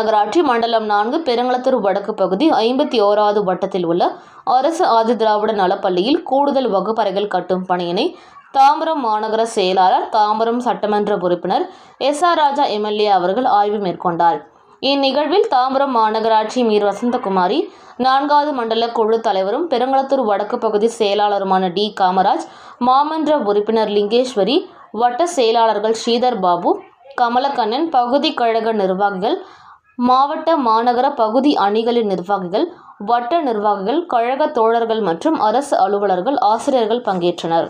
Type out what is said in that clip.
மாநகராட்சி மண்டலம் 4 பெருங்களத்தூர் வடக்கு பகுதி 51வது வட்டத்தில் உள்ள அரசு ஆதிதிராவிட நலப்பள்ளியில் கூடுதல் வகுப்பறைகள் கட்டும் பணியினை தாம்பரம் மாநகர செயலாளர், தாம்பரம் சட்டமன்ற உறுப்பினர் SR ராஜா MLA அவர்கள் ஆய்வு மேற்கொண்டார். இந்நிகழ்வில் தாம்பரம் மாநகராட்சி மீர் வசந்தகுமாரி, 4வது மண்டல குழு தலைவரும் பெருங்களத்தூர் வடக்கு பகுதி செயலாளருமான D காமராஜ், மாமன்ற உறுப்பினர் லிங்கேஸ்வரி, வட்ட செயலாளர்கள் ஸ்ரீதர் பாபு, கமலக்கண்ணன், பகுதி கழக நிர்வாகிகள், மாவட்ட மாநகர பகுதி அணிகளின் நிர்வாகிகள், வட்ட நிர்வாகிகள், கழக தோழர்கள் மற்றும் அரசு அலுவலர்கள், ஆசிரியர்கள் பங்கேற்றனர்.